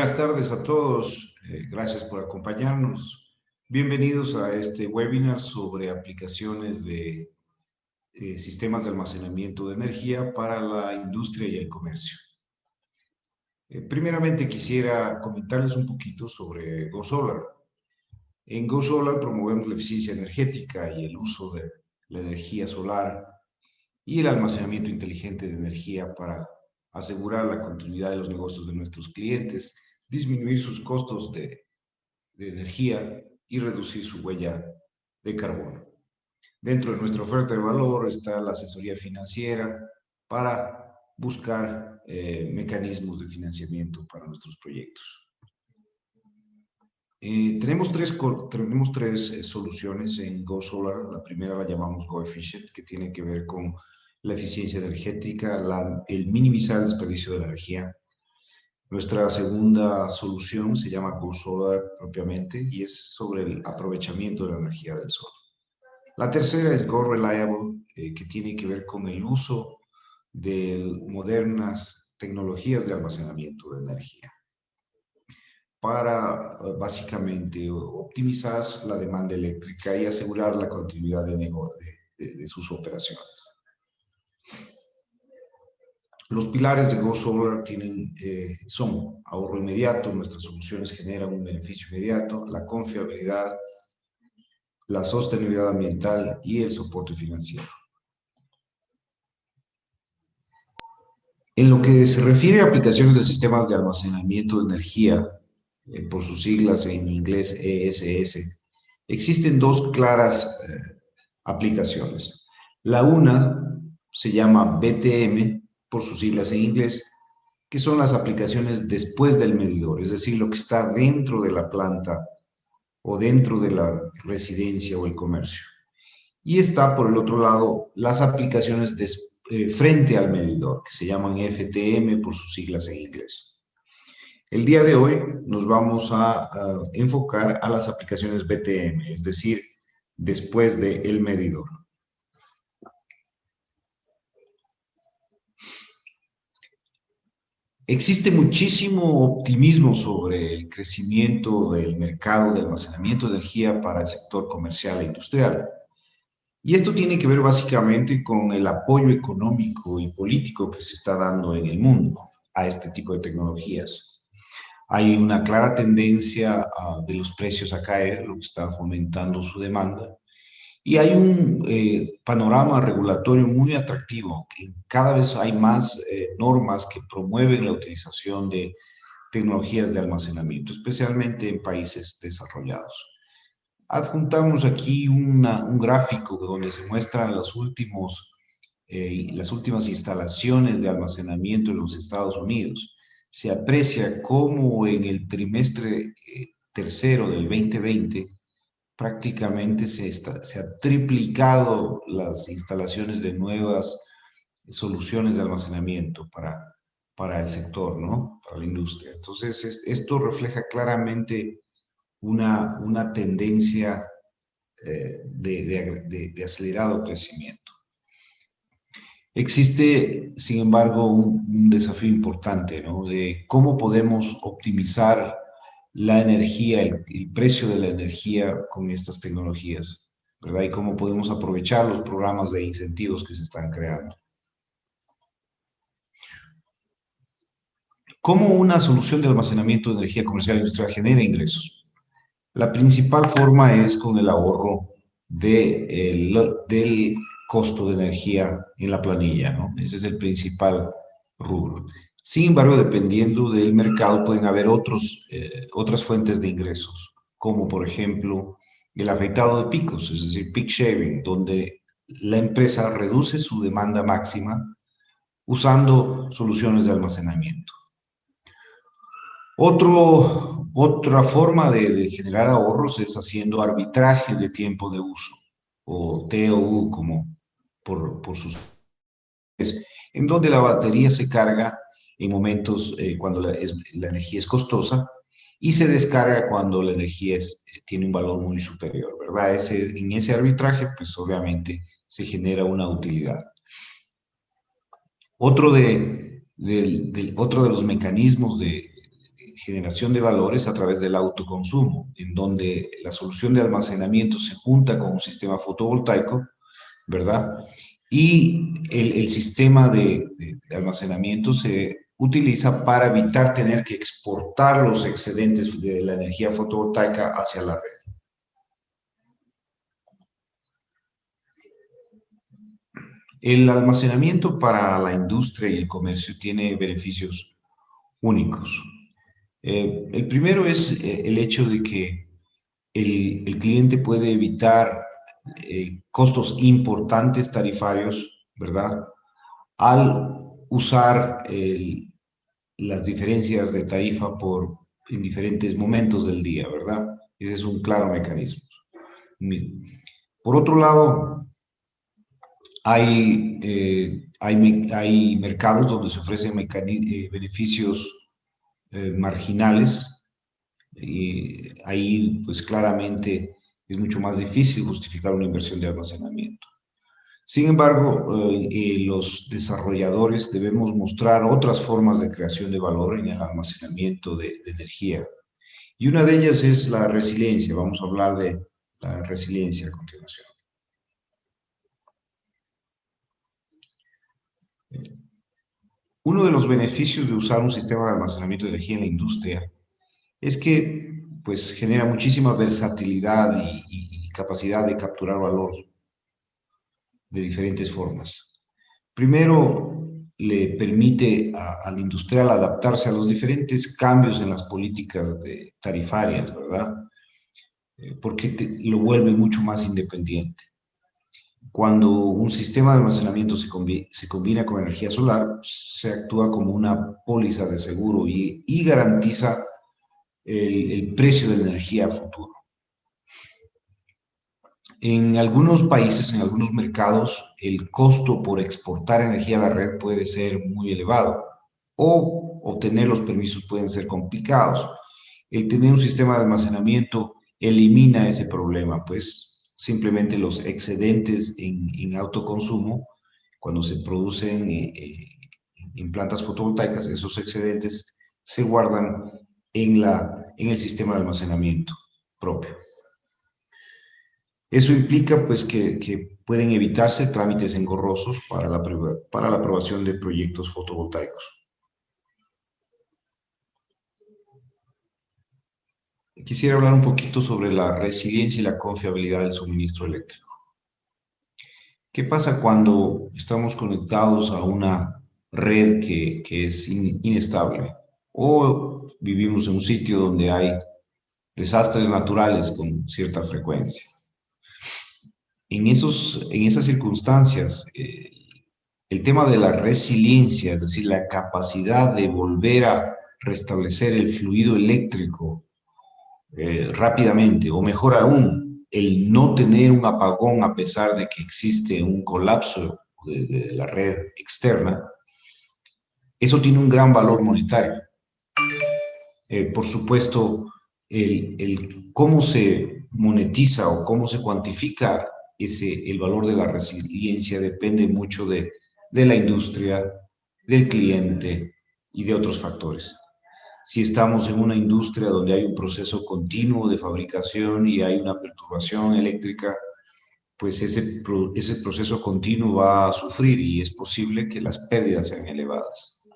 Buenas tardes a todos. Gracias por acompañarnos. Bienvenidos a este webinar sobre aplicaciones de sistemas de almacenamiento de energía para la industria y el comercio. Primeramente quisiera comentarles un poquito sobre GoSolar. En GoSolar promovemos la eficiencia energética y el uso de la energía solar y el almacenamiento inteligente de energía para asegurar la continuidad de los negocios de nuestros clientes, disminuir sus costos de energía y reducir su huella de carbono. Dentro de nuestra oferta de valor está la asesoría financiera para buscar mecanismos de financiamiento para nuestros proyectos. Tenemos tres soluciones en GoSolar. La primera la llamamos GoEfficient, que tiene que ver con la eficiencia energética, el minimizar el desperdicio de la energía. Nuestra segunda solución se llama GoSolar propiamente y es sobre el aprovechamiento de la energía del sol. La tercera es GoReliable, que tiene que ver con el uso de modernas tecnologías de almacenamiento de energía para básicamente optimizar la demanda eléctrica y asegurar la continuidad de sus operaciones. Los pilares de GoSolar son ahorro inmediato, nuestras soluciones generan un beneficio inmediato, la confiabilidad, la sostenibilidad ambiental y el soporte financiero. En lo que se refiere a aplicaciones de sistemas de almacenamiento de energía, por sus siglas en inglés ESS, existen dos claras aplicaciones. La una se llama BTM, por sus siglas en inglés, que son las aplicaciones después del medidor, es decir, lo que está dentro de la planta o dentro de la residencia o el comercio. Y está, por el otro lado, las aplicaciones frente al medidor, que se llaman FTM por sus siglas en inglés. El día de hoy nos vamos a enfocar a las aplicaciones BTM, es decir, después del medidor. Existe muchísimo optimismo sobre el crecimiento del mercado de almacenamiento de energía para el sector comercial e industrial. Y esto tiene que ver básicamente con el apoyo económico y político que se está dando en el mundo a este tipo de tecnologías. Hay una clara tendencia de los precios a caer, lo que está fomentando su demanda. Y hay un panorama regulatorio muy atractivo, que cada vez hay más normas que promueven la utilización de tecnologías de almacenamiento, especialmente en países desarrollados. Adjuntamos aquí un gráfico donde se muestran las últimas instalaciones de almacenamiento en los Estados Unidos. Se aprecia cómo en el trimestre tercero del 2020 prácticamente se ha triplicado las instalaciones de nuevas soluciones de almacenamiento para el sector, ¿no? Para la industria. Entonces, esto refleja claramente una tendencia de acelerado crecimiento. Existe, sin embargo, un desafío importante, ¿no? De cómo podemos optimizar la energía, el precio de la energía con estas tecnologías, ¿verdad? Y cómo podemos aprovechar los programas de incentivos que se están creando. ¿Cómo una solución de almacenamiento de energía comercial e industrial genera ingresos? La principal forma es con el ahorro del costo de energía en la planilla, ¿no? Ese es el principal rubro. Sin embargo, dependiendo del mercado, pueden haber otras fuentes de ingresos, como por ejemplo el afeitado de picos, es decir, peak shaving, donde la empresa reduce su demanda máxima usando soluciones de almacenamiento. Otra forma de generar ahorros es haciendo arbitraje de tiempo de uso, o TOU, como por sus... en donde la batería se carga en momentos cuando la energía es costosa y se descarga cuando la energía tiene un valor muy superior, ¿verdad? En ese arbitraje, pues obviamente se genera una utilidad. Otro de los mecanismos de generación de valores a través del autoconsumo, en donde la solución de almacenamiento se junta con un sistema fotovoltaico, ¿verdad? Y el sistema de almacenamiento se utiliza para evitar tener que exportar los excedentes de la energía fotovoltaica hacia la red. El almacenamiento para la industria y el comercio tiene beneficios únicos. El primero es el hecho de que el cliente puede evitar costos importantes tarifarios, ¿verdad? Al usar las diferencias de tarifa en diferentes momentos del día, ¿verdad? Ese es un claro mecanismo. Por otro lado, hay mercados donde se ofrecen beneficios marginales, y ahí pues claramente es mucho más difícil justificar una inversión de almacenamiento. Sin embargo, los desarrolladores debemos mostrar otras formas de creación de valor en el almacenamiento de energía. Y una de ellas es la resiliencia. Vamos a hablar de la resiliencia a continuación. Uno de los beneficios de usar un sistema de almacenamiento de energía en la industria es que pues, genera muchísima versatilidad y capacidad de capturar valor de diferentes formas. Primero, le permite al industrial adaptarse a los diferentes cambios en las políticas tarifarias, ¿verdad? Porque lo vuelve mucho más independiente. Cuando un sistema de almacenamiento se combina con energía solar, se actúa como una póliza de seguro y garantiza el precio de la energía a futuro. En algunos países, en algunos mercados, el costo por exportar energía a la red puede ser muy elevado o obtener los permisos pueden ser complicados. El tener un sistema de almacenamiento elimina ese problema, pues simplemente los excedentes en autoconsumo, cuando se producen en plantas fotovoltaicas, esos excedentes se guardan en el sistema de almacenamiento propio. Eso implica pues que pueden evitarse trámites engorrosos para la aprobación de proyectos fotovoltaicos. Quisiera hablar un poquito sobre la resiliencia y la confiabilidad del suministro eléctrico. ¿Qué pasa cuando estamos conectados a una red que es inestable o vivimos en un sitio donde hay desastres naturales con cierta frecuencia? En esas circunstancias, el tema de la resiliencia, es decir, la capacidad de volver a restablecer el fluido eléctrico rápidamente, o mejor aún, el no tener un apagón a pesar de que existe un colapso de la red externa, eso tiene un gran valor monetario. Por supuesto, el cómo se monetiza o cómo se cuantifica el valor de la resiliencia depende mucho de la industria, del cliente y de otros factores. Si estamos en una industria donde hay un proceso continuo de fabricación y hay una perturbación eléctrica, pues ese proceso continuo va a sufrir y es posible que las pérdidas sean elevadas.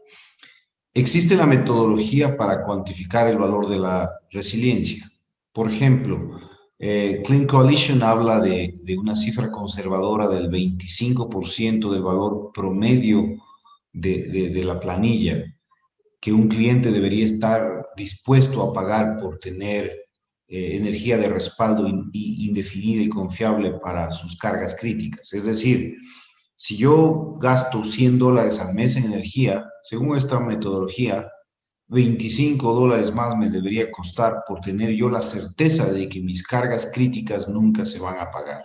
Existe la metodología para cuantificar el valor de la resiliencia. Por ejemplo, Clean Coalition habla de una cifra conservadora del 25% del valor promedio de la planilla que un cliente debería estar dispuesto a pagar por tener energía de respaldo indefinida y confiable para sus cargas críticas. Es decir, si yo gasto $100 al mes en energía, según esta metodología, $25 más me debería costar por tener yo la certeza de que mis cargas críticas nunca se van a pagar.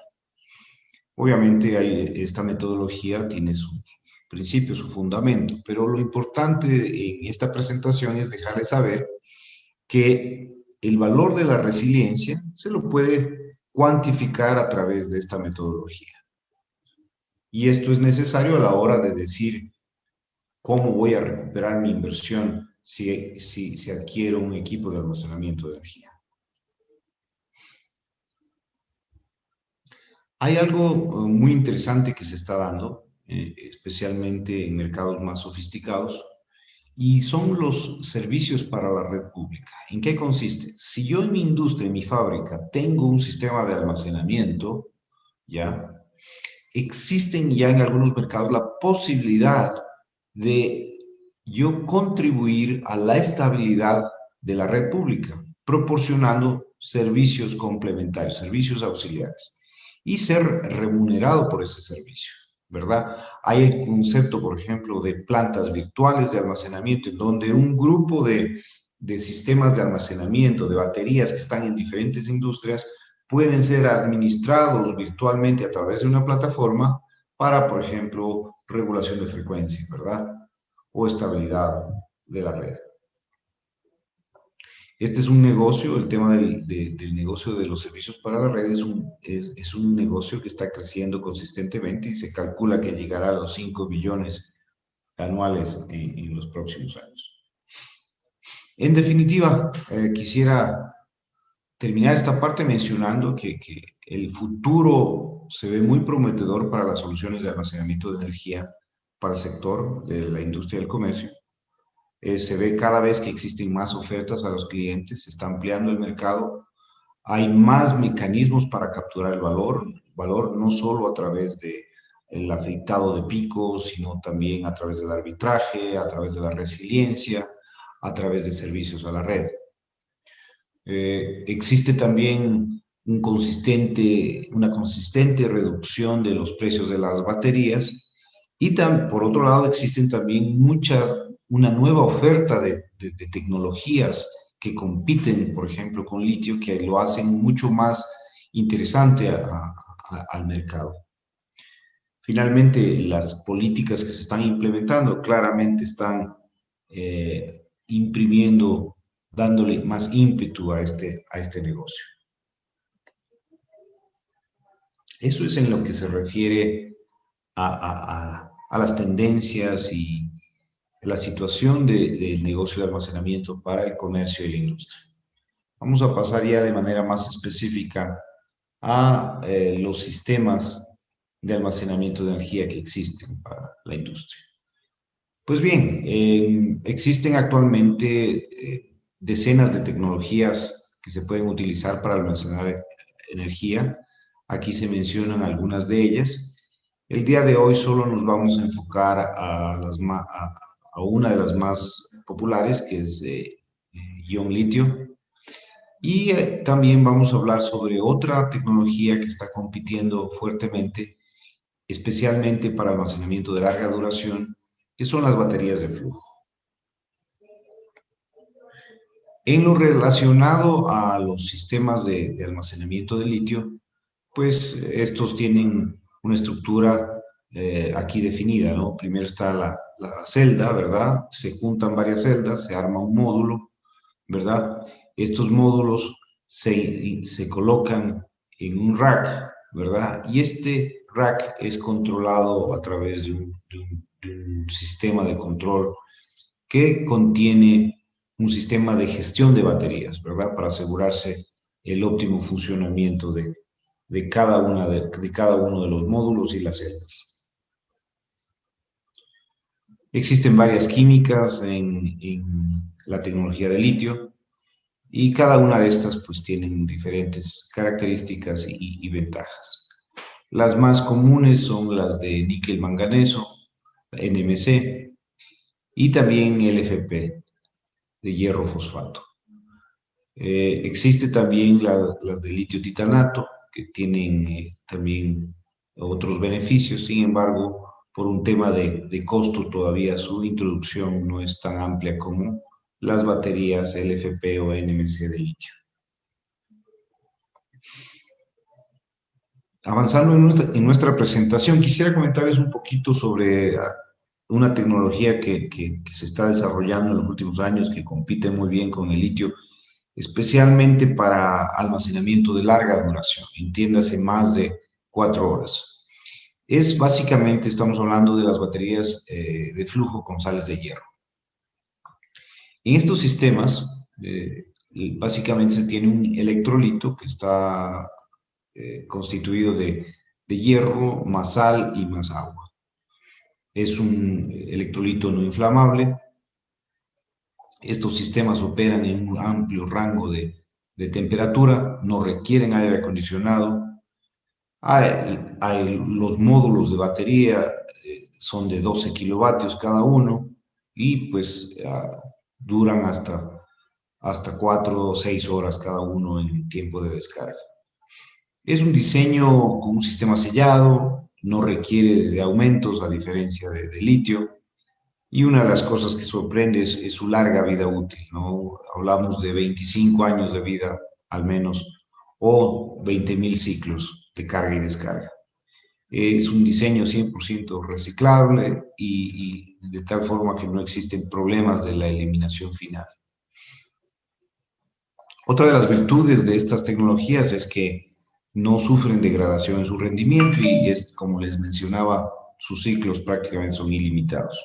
Obviamente esta metodología tiene sus principios, su fundamento, pero lo importante en esta presentación es dejarles saber que el valor de la resiliencia se lo puede cuantificar a través de esta metodología. Y esto es necesario a la hora de decir cómo voy a recuperar mi inversión si adquiero un equipo de almacenamiento de energía. Hay algo muy interesante que se está dando, especialmente en mercados más sofisticados, y son los servicios para la red pública. ¿En qué consiste? Si yo en mi industria, en mi fábrica, tengo un sistema de almacenamiento, ¿ya? Existen ya en algunos mercados la posibilidad de yo contribuir a la estabilidad de la red pública, proporcionando servicios complementarios, servicios auxiliares, y ser remunerado por ese servicio, ¿verdad? Hay el concepto, por ejemplo, de plantas virtuales de almacenamiento, en donde un grupo de sistemas de almacenamiento, de baterías que están en diferentes industrias, pueden ser administrados virtualmente a través de una plataforma para, por ejemplo, regulación de frecuencia, ¿verdad? O estabilidad de la red. Este es un negocio, el tema del negocio de los servicios para la red es un negocio que está creciendo consistentemente y se calcula que llegará a los 5 billones anuales en los próximos años. En definitiva, quisiera terminar esta parte mencionando que el futuro se ve muy prometedor para las soluciones de almacenamiento de energía para el sector de la industria del comercio. Se ve cada vez que existen más ofertas a los clientes, se está ampliando el mercado, hay más mecanismos para capturar el valor no solo a través del afeitado de picos, sino también a través del arbitraje, a través de la resiliencia, a través de servicios a la red. Existe también una consistente reducción de los precios de las baterías y por otro lado existen también una nueva oferta de tecnologías que compiten, por ejemplo, con litio, que lo hacen mucho más interesante al mercado. Finalmente, las políticas que se están implementando claramente están imprimiendo, dándole más ímpetu a este negocio. Eso es en lo que se refiere a las tendencias y la situación del negocio de almacenamiento para el comercio y la industria. Vamos a pasar ya de manera más específica a los sistemas de almacenamiento de energía que existen para la industria. Pues bien, existen actualmente decenas de tecnologías que se pueden utilizar para almacenar energía. Aquí se mencionan algunas de ellas. El día de hoy solo nos vamos a enfocar a una de las más populares, que es ion litio. Y también vamos a hablar sobre otra tecnología que está compitiendo fuertemente, especialmente para almacenamiento de larga duración, que son las baterías de flujo. En lo relacionado a los sistemas de almacenamiento de litio, pues estos tienen una estructura aquí definida, ¿no? Primero está la celda, ¿verdad? Se juntan varias celdas, se arma un módulo, ¿verdad? Estos módulos se colocan en un rack, ¿verdad? Y este rack es controlado a través de un sistema de control que contiene un sistema de gestión de baterías, ¿verdad? Para asegurarse el óptimo funcionamiento de cada uno de los módulos y las celdas. Existen varias químicas en la tecnología de litio y cada una de estas pues tienen diferentes características y ventajas. Las más comunes son las de níquel manganeso, NMC, y también LFP, de hierro fosfato. Existe también las de litio titanato, que tienen también otros beneficios, sin embargo, por un tema de costo todavía su introducción no es tan amplia como las baterías LFP o NMC de litio. Avanzando en nuestra presentación, quisiera comentarles un poquito sobre una tecnología que se está desarrollando en los últimos años, que compite muy bien con el litio, especialmente para almacenamiento de larga duración, entiéndase más de 4 horas. Básicamente, estamos hablando de las baterías de flujo con sales de hierro. En estos sistemas, básicamente se tiene un electrolito que está constituido de hierro más sal y más agua. Es un electrolito no inflamable. Estos sistemas operan en un amplio rango de temperatura, no requieren aire acondicionado. Los módulos de batería son de 12 kilovatios cada uno y pues duran hasta 4 o 6 horas cada uno en tiempo de descarga. Es un diseño con un sistema sellado, no requiere de aumentos a diferencia de litio. Y una de las cosas que sorprende es su larga vida útil, ¿no? Hablamos de 25 años de vida al menos o 20.000 ciclos de carga y descarga. Es un diseño 100% reciclable y de tal forma que no existen problemas de la eliminación final. Otra de las virtudes de estas tecnologías es que no sufren degradación en su rendimiento y es, como les mencionaba, sus ciclos prácticamente son ilimitados.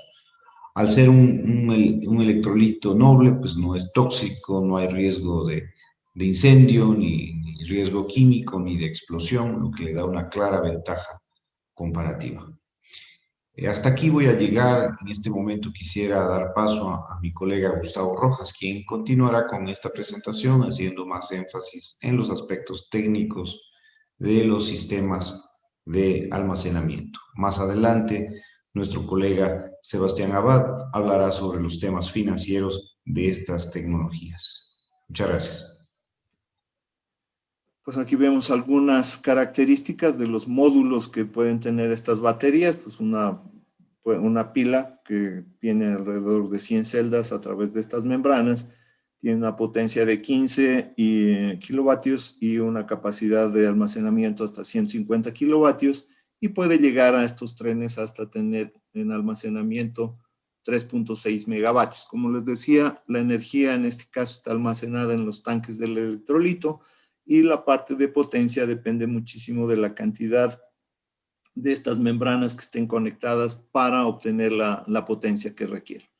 Al ser un electrolito noble, pues no es tóxico, no hay riesgo de incendio, ni riesgo químico, ni de explosión, lo que le da una clara ventaja comparativa. Hasta aquí voy a llegar. En este momento quisiera dar paso a mi colega Gustavo Rojas, quien continuará con esta presentación haciendo más énfasis en los aspectos técnicos de los sistemas de almacenamiento. Más adelante, nuestro colega Sebastián Abad hablará sobre los temas financieros de estas tecnologías. Muchas gracias. Pues aquí vemos algunas características de los módulos que pueden tener estas baterías. Pues una pila que tiene alrededor de 100 celdas a través de estas membranas. Tiene una potencia de 15 kilovatios y una capacidad de almacenamiento hasta 150 kilovatios. Y puede llegar a estos trenes hasta tener en almacenamiento 3.6 megavatios. Como les decía, la energía en este caso está almacenada en los tanques del electrolito, y la parte de potencia depende muchísimo de la cantidad de estas membranas que estén conectadas para obtener la potencia que requiere.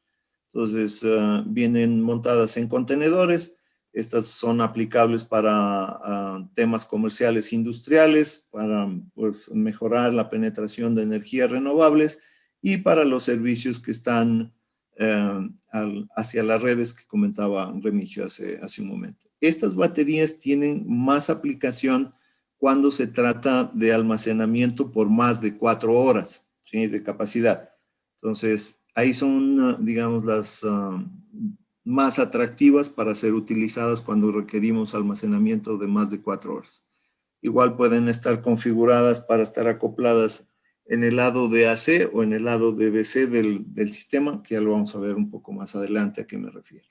Entonces, vienen montadas en contenedores. Estas son aplicables para temas comerciales industriales, para pues, mejorar la penetración de energías renovables y para los servicios que están hacia las redes que comentaba Remigio hace un momento. Estas baterías tienen más aplicación cuando se trata de almacenamiento por más de 4 horas, ¿sí?, de capacidad. Entonces, ahí son, digamos, las más atractivas para ser utilizadas cuando requerimos almacenamiento de más de 4 horas. Igual pueden estar configuradas para estar acopladas en el lado de AC o en el lado de DC del sistema, que ya lo vamos a ver un poco más adelante a qué me refiero.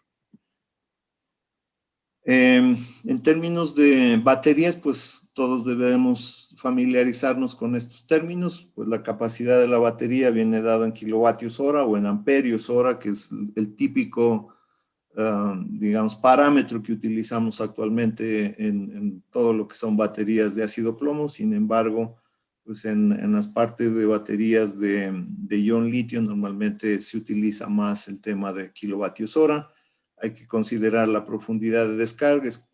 En términos de baterías, pues todos debemos familiarizarnos con estos términos. Pues la capacidad de la batería viene dada en kilovatios hora o en amperios hora, que es el típico, digamos, parámetro que utilizamos actualmente en todo lo que son baterías de ácido plomo. Sin embargo, pues en las partes de baterías de ion litio normalmente se utiliza más el tema de kilovatios hora. Hay que considerar la profundidad de descarga, es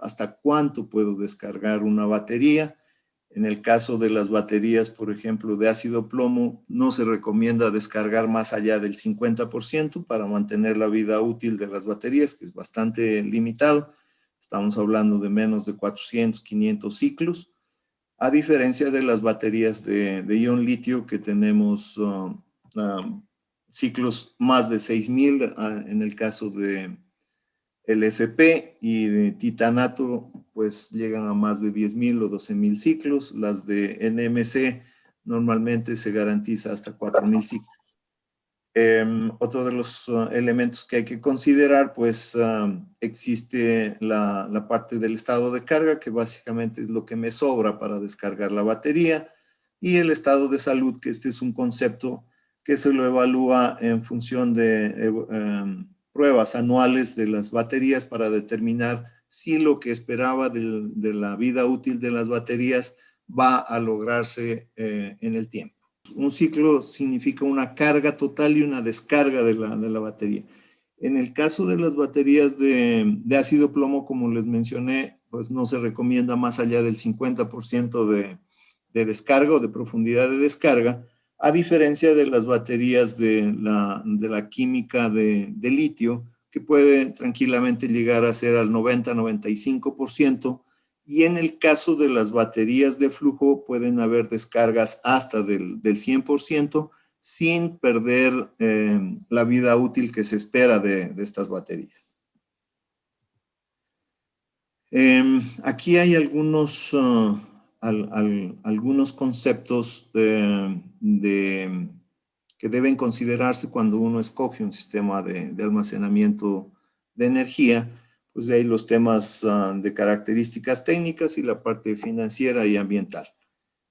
hasta cuánto puedo descargar una batería. En el caso de las baterías, por ejemplo, de ácido plomo, no se recomienda descargar más allá del 50% para mantener la vida útil de las baterías, que es bastante limitado. Estamos hablando de menos de 400, 500 ciclos, a diferencia de las baterías de ion litio que tenemos ciclos más de 6.000 en el caso de LFP, y de titanato pues llegan a más de 10.000 o 12.000 ciclos. Las de NMC normalmente se garantiza hasta 4.000 ciclos. Otro de los elementos que hay que considerar, pues existe la parte del estado de carga, que básicamente es lo que me sobra para descargar la batería, y el estado de salud, que este es un concepto que se lo evalúa en función de pruebas anuales de las baterías para determinar si lo que esperaba de la vida útil de las baterías va a lograrse en el tiempo. Un ciclo significa una carga total y una descarga de la batería. En el caso de las baterías de ácido plomo, como les mencioné, pues no se recomienda más allá del 50% de descarga o de profundidad de descarga, a diferencia de las baterías de la química de litio, que puede tranquilamente llegar a ser al 90-95%, y en el caso de las baterías de flujo pueden haber descargas hasta del 100%, sin perder la vida útil que se espera de estas baterías. Aquí hay algunos conceptos que deben considerarse cuando uno escoge un sistema de almacenamiento de energía. Pues de ahí los temas de características técnicas y la parte financiera y ambiental.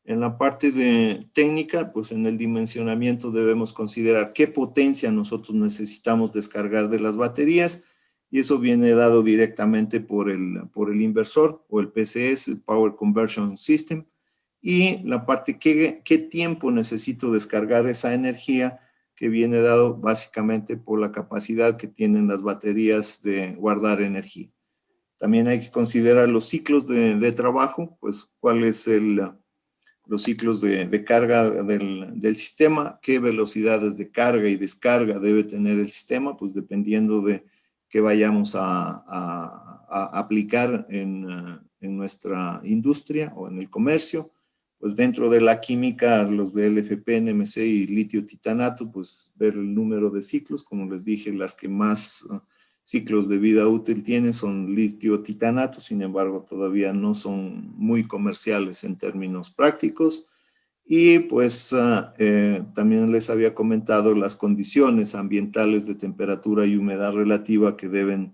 En la parte de técnica, pues en el dimensionamiento debemos considerar qué potencia nosotros necesitamos descargar de las baterías, y eso viene dado directamente por el inversor o el PCS, el Power Conversion System, y la parte qué tiempo necesito descargar esa energía, que viene dado básicamente por la capacidad que tienen las baterías de guardar energía. También hay que considerar los ciclos de trabajo, pues cuál es los ciclos de carga del sistema, qué velocidades de carga y descarga debe tener el sistema, pues dependiendo de qué vayamos a aplicar en nuestra industria o en el comercio. Pues dentro de la química, los de LFP, NMC y litio titanato, pues ver el número de ciclos, como les dije, las que más ciclos de vida útil tienen son litio titanato, sin embargo todavía no son muy comerciales en términos prácticos. Y pues también les había comentado las condiciones ambientales de temperatura y humedad relativa que deben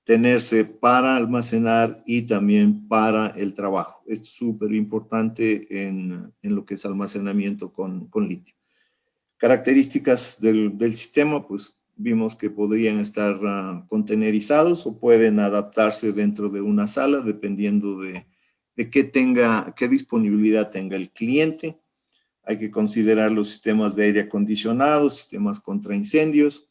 tenerse para almacenar y también para el trabajo. Esto es súper importante en lo que es almacenamiento con litio. Características del sistema, pues vimos que podrían estar contenerizados o pueden adaptarse dentro de una sala dependiendo de qué disponibilidad tenga el cliente. Hay que considerar los sistemas de aire acondicionado, sistemas contra incendios.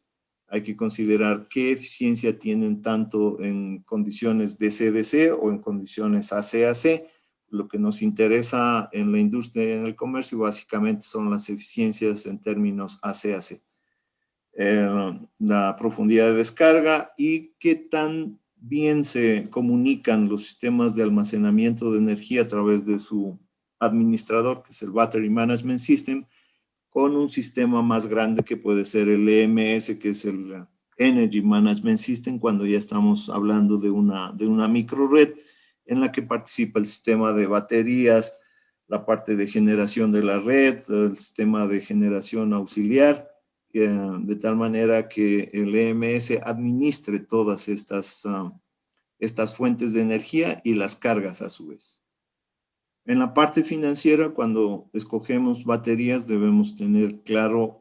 Hay que considerar qué eficiencia tienen tanto en condiciones DC-DC o en condiciones AC-AC. Lo que nos interesa en la industria y en el comercio básicamente son las eficiencias en términos AC-AC. La profundidad de descarga y qué tan bien se comunican los sistemas de almacenamiento de energía a través de su administrador, que es el Battery Management System, con un sistema más grande que puede ser el EMS, que es el Energy Management System, cuando ya estamos hablando de una microred en la que participa el sistema de baterías, la parte de generación de la red, el sistema de generación auxiliar, de tal manera que el EMS administre todas estas fuentes de energía y las cargas a su vez. En la parte financiera, cuando escogemos baterías, debemos tener claro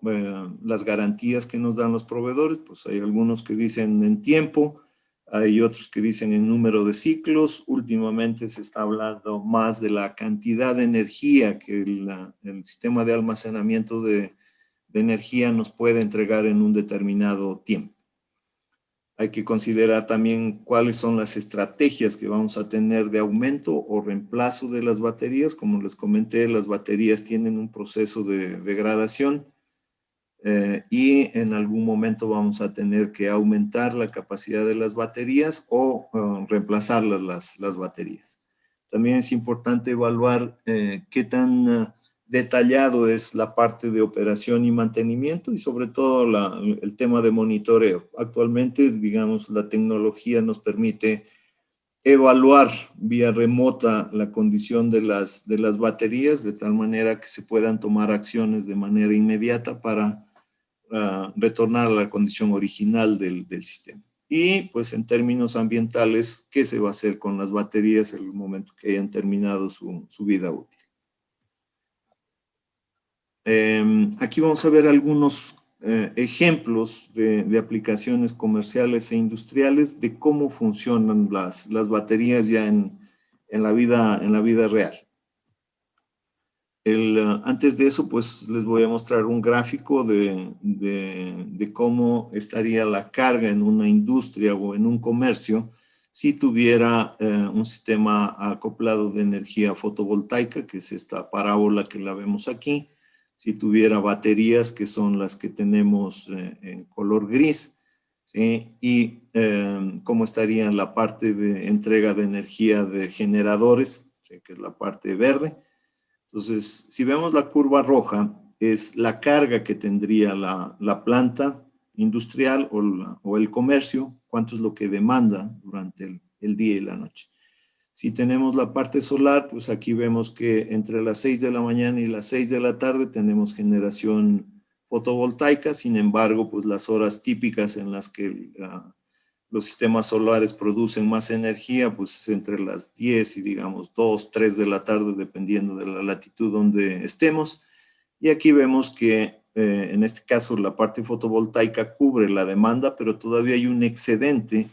las garantías que nos dan los proveedores. Pues hay algunos que dicen en tiempo, hay otros que dicen en número de ciclos. Últimamente se está hablando más de la cantidad de energía que el sistema de almacenamiento de energía nos puede entregar en un determinado tiempo. Hay que considerar también cuáles son las estrategias que vamos a tener de aumento o reemplazo de las baterías. Como les comenté, las baterías tienen un proceso de degradación y en algún momento vamos a tener que aumentar la capacidad de las baterías o reemplazar las baterías. También es importante evaluar qué tan detallado es la parte de operación y mantenimiento y sobre todo el tema de monitoreo. Actualmente, digamos, la tecnología nos permite evaluar vía remota la condición de las baterías de tal manera que se puedan tomar acciones de manera inmediata para retornar a la condición original del sistema. Y pues en términos ambientales, ¿qué se va a hacer con las baterías en el momento que hayan terminado su vida útil? Aquí vamos a ver algunos ejemplos de aplicaciones comerciales e industriales de cómo funcionan las baterías ya en la vida real. Antes de eso, pues les voy a mostrar un gráfico de cómo estaría la carga en una industria o en un comercio si tuviera un sistema acoplado de energía fotovoltaica, que es esta parábola que la vemos aquí, si tuviera baterías, que son las que tenemos en color gris, ¿sí? Y cómo estaría en la parte de entrega de energía de generadores, ¿sí? Que es la parte verde. Entonces, si vemos la curva roja, es la carga que tendría la planta industrial o el comercio, cuánto es lo que demanda durante el día y la noche. Si tenemos la parte solar, pues aquí vemos que entre las 6 de la mañana y las 6 de la tarde tenemos generación fotovoltaica, sin embargo, pues las horas típicas en las que los sistemas solares producen más energía, pues es entre las 10 y digamos 2, 3 de la tarde, dependiendo de la latitud donde estemos. Y aquí vemos que en este caso la parte fotovoltaica cubre la demanda, pero todavía hay un excedente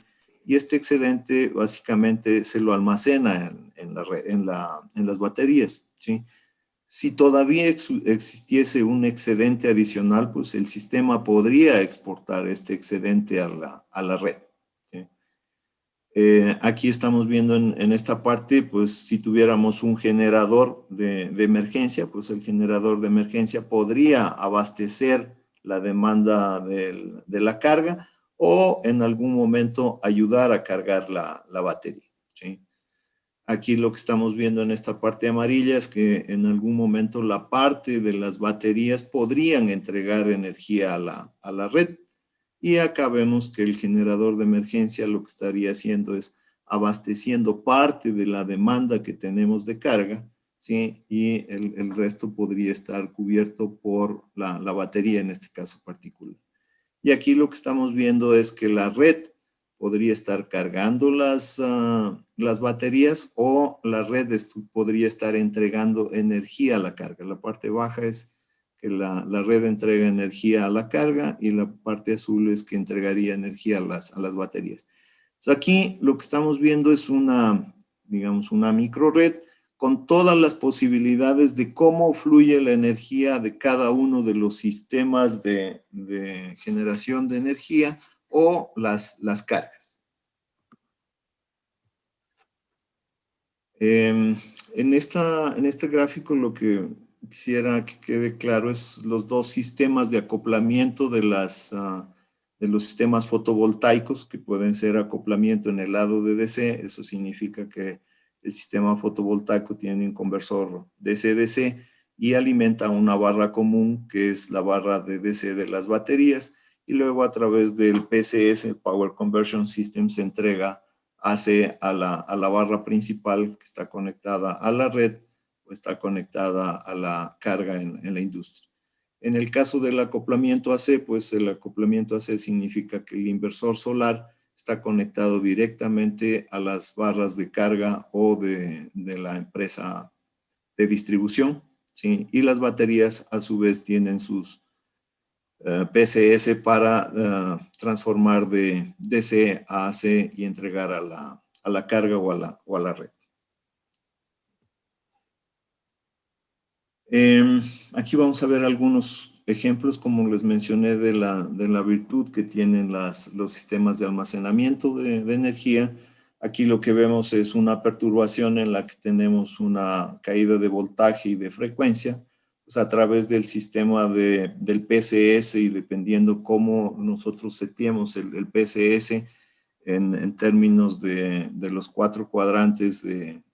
y este excedente básicamente se lo almacena en las baterías, ¿sí? Si todavía existiese un excedente adicional, pues el sistema podría exportar este excedente a la red. ¿Sí? Aquí estamos viendo en esta parte, pues si tuviéramos un generador de emergencia, pues el generador de emergencia podría abastecer la demanda de la carga o en algún momento ayudar a cargar la batería. ¿Sí? Aquí lo que estamos viendo en esta parte amarilla es que en algún momento la parte de las baterías podrían entregar energía a la red. Y acá vemos que el generador de emergencia lo que estaría haciendo es abasteciendo parte de la demanda que tenemos de carga, ¿sí? Y el resto podría estar cubierto por la batería en este caso particular. Y aquí lo que estamos viendo es que la red podría estar cargando las baterías o la red podría estar entregando energía a la carga. La parte baja es que la red entrega energía a la carga y la parte azul es que entregaría energía a las baterías. Entonces aquí lo que estamos viendo es digamos, una micro red con todas las posibilidades de cómo fluye la energía de cada uno de los sistemas de generación de energía o las cargas. En este gráfico lo que quisiera que quede claro es los dos sistemas de acoplamiento de los sistemas fotovoltaicos, que pueden ser acoplamiento en el lado de DC. Eso significa que el sistema fotovoltaico tiene un conversor DC-DC y alimenta una barra común, que es la barra de DC de las baterías, y luego a través del PCS, Power Conversion System, se entrega hace a la barra principal que está conectada a la red o está conectada a la carga en la industria. En el caso del acoplamiento AC, pues el acoplamiento AC significa que el inversor solar está conectado directamente a las barras de carga o de la empresa de distribución, ¿sí? Y las baterías a su vez tienen sus PCS para transformar de DC a AC y entregar a la carga o a la red. Aquí vamos a ver algunos ejemplos, como les mencioné, de la virtud que tienen los sistemas de almacenamiento de energía. Aquí lo que vemos es una perturbación en la que tenemos una caída de voltaje y de frecuencia, pues a través del sistema del PCS, y dependiendo cómo nosotros seteemos el PCS en términos de los 4 cuadrantes del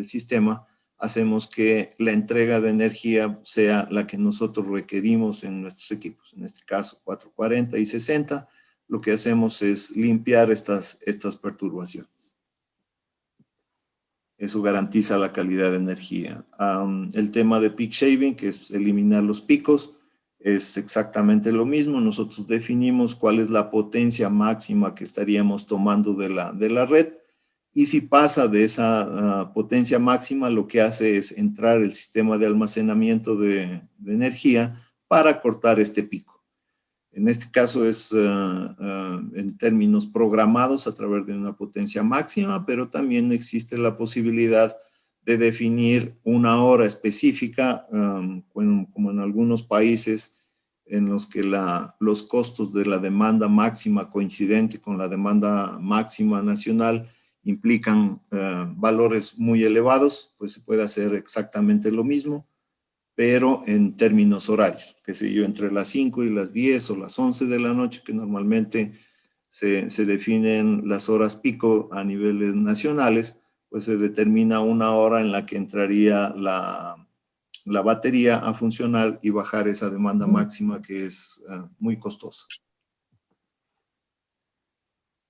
sistema, hacemos que la entrega de energía sea la que nosotros requerimos en nuestros equipos. En este caso, 440 y 60, lo que hacemos es limpiar estas perturbaciones. Eso garantiza la calidad de energía. El tema de peak shaving, que es eliminar los picos, es exactamente lo mismo. Nosotros definimos cuál es la potencia máxima que estaríamos tomando de la red, y si pasa de esa potencia máxima, lo que hace es entrar el sistema de almacenamiento de energía para cortar este pico. En este caso es en términos programados a través de una potencia máxima, pero también existe la posibilidad de definir una hora específica, como en algunos países en los que los costos de la demanda máxima coincidente con la demanda máxima nacional implican valores muy elevados, pues se puede hacer exactamente lo mismo, pero en términos horarios, qué sé yo, entre las 5 y las 10 o las 11 de la noche, que normalmente se definen las horas pico a niveles nacionales, pues se determina una hora en la que entraría la batería a funcionar y bajar esa demanda máxima que es muy costosa.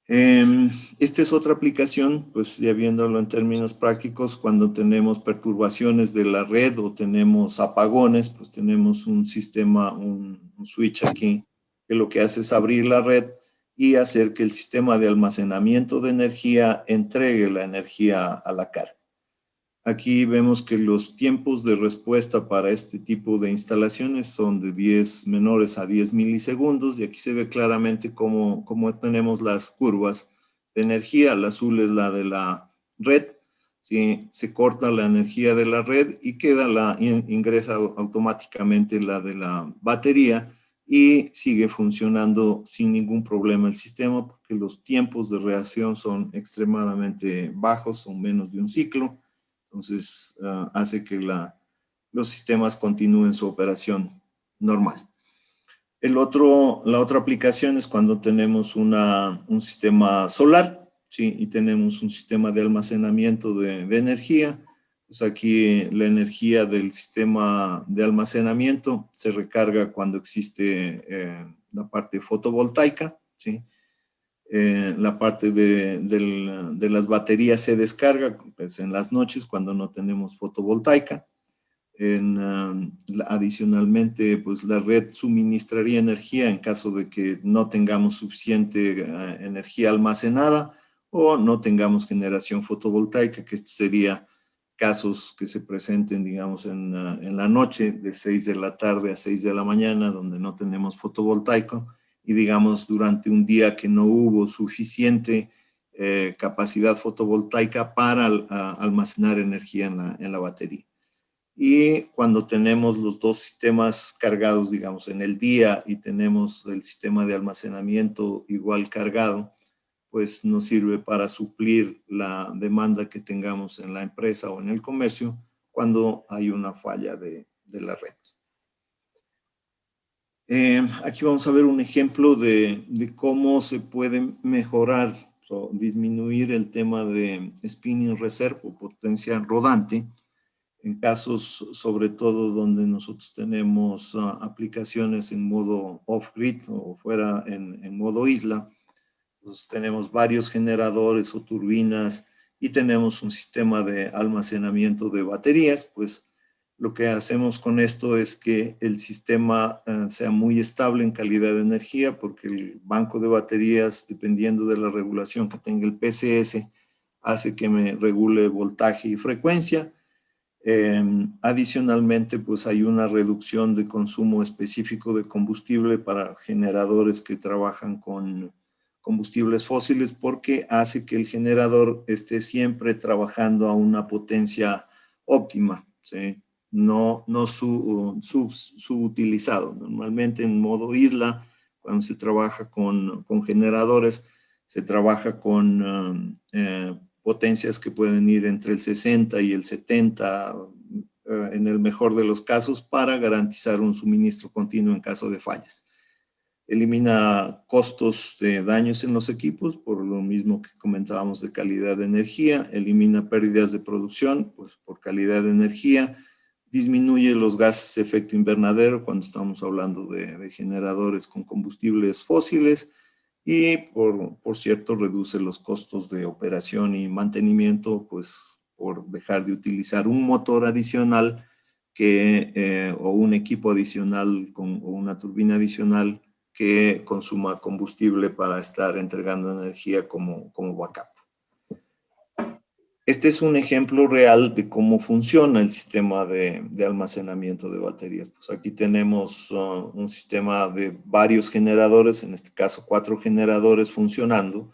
Esta es otra aplicación, pues ya viéndolo en términos prácticos, cuando tenemos perturbaciones de la red o tenemos apagones, pues tenemos un sistema, un switch aquí, que lo que hace es abrir la red y hacer que el sistema de almacenamiento de energía entregue la energía a la carga. Aquí vemos que los tiempos de respuesta para este tipo de instalaciones son de 10 menores a 10 milisegundos y aquí se ve claramente cómo tenemos las curvas de energía. La azul es la de la red, ¿sí? Se corta la energía de la red y ingresa automáticamente la de la batería y sigue funcionando sin ningún problema el sistema porque los tiempos de reacción son extremadamente bajos, son menos de un ciclo. Entonces, hace que los sistemas continúen su operación normal. La otra aplicación es cuando tenemos un sistema solar, ¿sí? Y tenemos un sistema de almacenamiento de energía. Pues aquí la energía del sistema de almacenamiento se recarga cuando existe la parte fotovoltaica, ¿sí? La parte de las baterías se descarga pues, en las noches cuando no tenemos fotovoltaica. Adicionalmente, pues la red suministraría energía en caso de que no tengamos suficiente energía almacenada o no tengamos generación fotovoltaica, que esto sería casos que se presenten, digamos, en la noche de 6 de la tarde a 6 de la mañana, donde no tenemos fotovoltaico, y digamos durante un día que no hubo suficiente capacidad fotovoltaica para almacenar energía en la batería. Y cuando tenemos los dos sistemas cargados, digamos, en el día y tenemos el sistema de almacenamiento igual cargado, pues nos sirve para suplir la demanda que tengamos en la empresa o en el comercio cuando hay una falla de la red. Aquí vamos a ver un ejemplo de cómo se puede mejorar o disminuir el tema de spinning reserve o potencia rodante en casos sobre todo donde nosotros tenemos aplicaciones en modo off-grid o fuera en modo isla. Pues tenemos varios generadores o turbinas y tenemos un sistema de almacenamiento de baterías, pues lo que hacemos con esto es que el sistema sea muy estable en calidad de energía porque el banco de baterías, dependiendo de la regulación que tenga el PCS, hace que me regule voltaje y frecuencia. Adicionalmente, pues hay una reducción de consumo específico de combustible para generadores que trabajan con combustibles fósiles porque hace que el generador esté siempre trabajando a una potencia óptima, ¿sí? No subutilizado. Normalmente en modo isla, cuando se trabaja con generadores, se trabaja con potencias que pueden ir entre el 60 y el 70 en el mejor de los casos para garantizar un suministro continuo en caso de fallas. Elimina costos de daños en los equipos, por lo mismo que comentábamos de calidad de energía, elimina pérdidas de producción, pues por calidad de energía, disminuye los gases de efecto invernadero cuando estamos hablando de generadores con combustibles fósiles y por cierto reduce los costos de operación y mantenimiento, pues por dejar de utilizar un motor adicional o un equipo adicional o una turbina adicional que consuma combustible para estar entregando energía como backup. Este es un ejemplo real de cómo funciona el sistema de almacenamiento de baterías. Pues aquí tenemos un sistema de varios generadores, en este caso 4 generadores funcionando.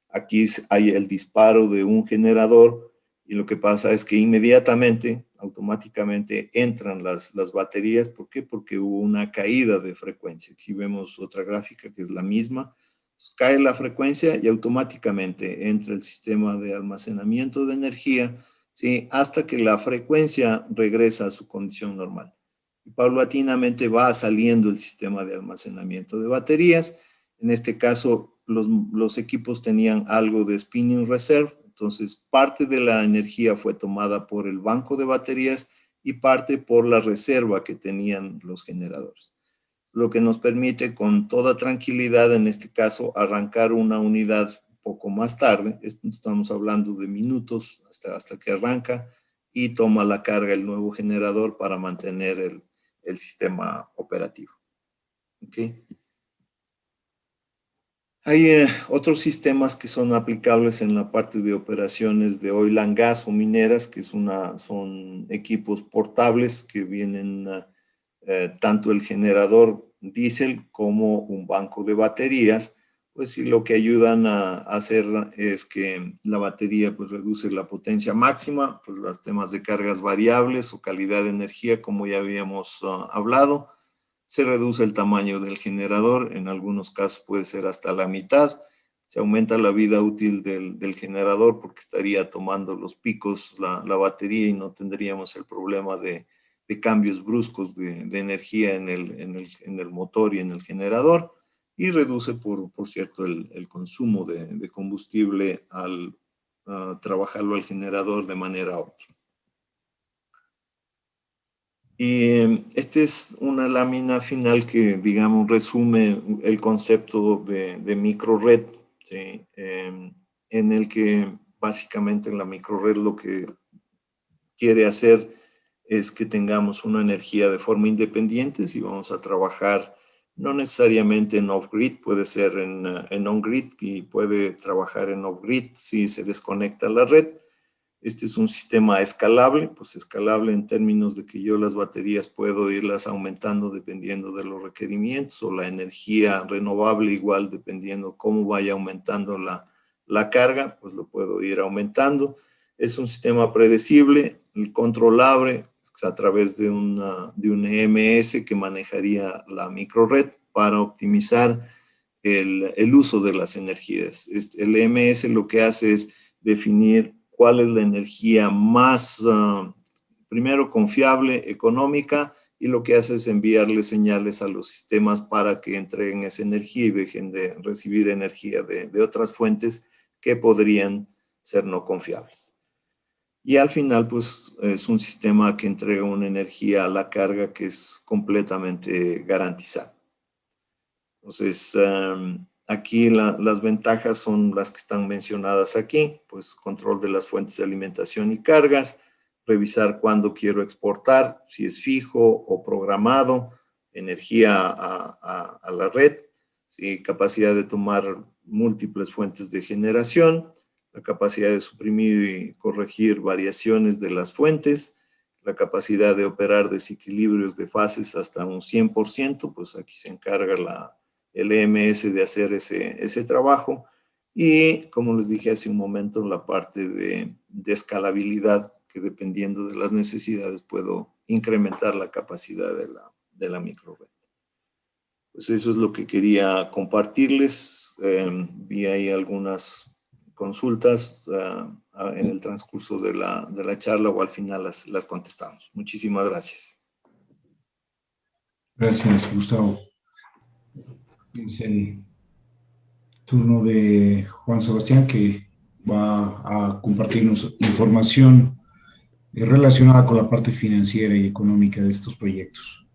Aquí hay el disparo de un generador y lo que pasa es que inmediatamente, automáticamente entran las baterías. ¿Por qué? Porque hubo una caída de frecuencia. Si vemos otra gráfica que es la misma, pues cae la frecuencia y automáticamente entra el sistema de almacenamiento de energía, ¿sí? Hasta que la frecuencia regresa a su condición normal. Y paulatinamente va saliendo el sistema de almacenamiento de baterías. En este caso, los equipos tenían algo de spinning reserve, entonces parte de la energía fue tomada por el banco de baterías y parte por la reserva que tenían los generadores. Lo que nos permite con toda tranquilidad, en este caso, arrancar una unidad un poco más tarde. Estamos hablando de minutos hasta que arranca y toma la carga el nuevo generador para mantener el sistema operativo. ¿Okay? Hay otros sistemas que son aplicables en la parte de operaciones de oil and gas o mineras, que son equipos portables que vienen tanto el generador diésel como un banco de baterías, pues sí, lo que ayudan a hacer es que la batería pues reduce la potencia máxima, pues los temas de cargas variables o calidad de energía, como ya habíamos hablado. Se reduce el tamaño del generador, en algunos casos puede ser hasta la mitad. Se aumenta la vida útil del generador porque estaría tomando los picos la batería y no tendríamos el problema de cambios bruscos de energía en el motor y en el generador. Y reduce, por cierto, el consumo de combustible al trabajarlo al generador de manera óptima. Y esta es una lámina final que, digamos, resume el concepto de microred, ¿sí? En el que básicamente la microred lo que quiere hacer es que tengamos una energía de forma independiente. Si vamos a trabajar no necesariamente en off-grid, puede ser en on-grid y puede trabajar en off-grid si se desconecta la red. Este es un sistema escalable, pues escalable en términos de que yo las baterías puedo irlas aumentando dependiendo de los requerimientos, o la energía renovable igual dependiendo cómo vaya aumentando la carga, pues lo puedo ir aumentando. Es un sistema predecible, controlable, a través de un EMS que manejaría la microred para optimizar el uso de las energías. El EMS lo que hace es definir cuál es la energía más, primero, confiable, económica, y lo que hace es enviarle señales a los sistemas para que entreguen esa energía y dejen de recibir energía de otras fuentes que podrían ser no confiables. Y al final, pues, es un sistema que entrega una energía a la carga que es completamente garantizada. Entonces, aquí las ventajas son las que están mencionadas aquí, pues control de las fuentes de alimentación y cargas, revisar cuándo quiero exportar, si es fijo o programado, energía a la red, ¿sí? Capacidad de tomar múltiples fuentes de generación, la capacidad de suprimir y corregir variaciones de las fuentes, la capacidad de operar desequilibrios de fases hasta un 100%, pues aquí se encarga el EMS de hacer ese trabajo. Y como les dije hace un momento, la parte de escalabilidad, que dependiendo de las necesidades puedo incrementar la capacidad de la microred. Pues eso es lo que quería compartirles. Vi ahí algunas consultas en el transcurso de la charla, o al final las contestamos. Muchísimas gracias. Gracias, Gustavo. Es el turno de Juan Sebastián, que va a compartirnos información relacionada con la parte financiera y económica de estos proyectos.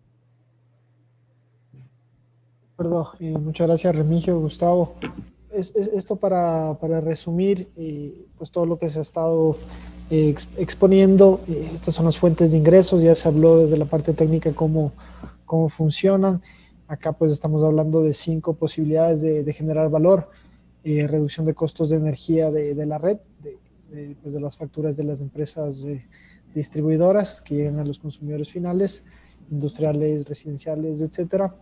Perdón, muchas gracias, Remigio, Gustavo. Esto para resumir pues todo lo que se ha estado exponiendo. Estas son las fuentes de ingresos, ya se habló desde la parte técnica cómo funcionan. Acá pues estamos hablando de 5 posibilidades de generar valor: reducción de costos de energía de la red, pues de las facturas de las empresas distribuidoras que llegan a los consumidores finales, industriales, residenciales, etcétera.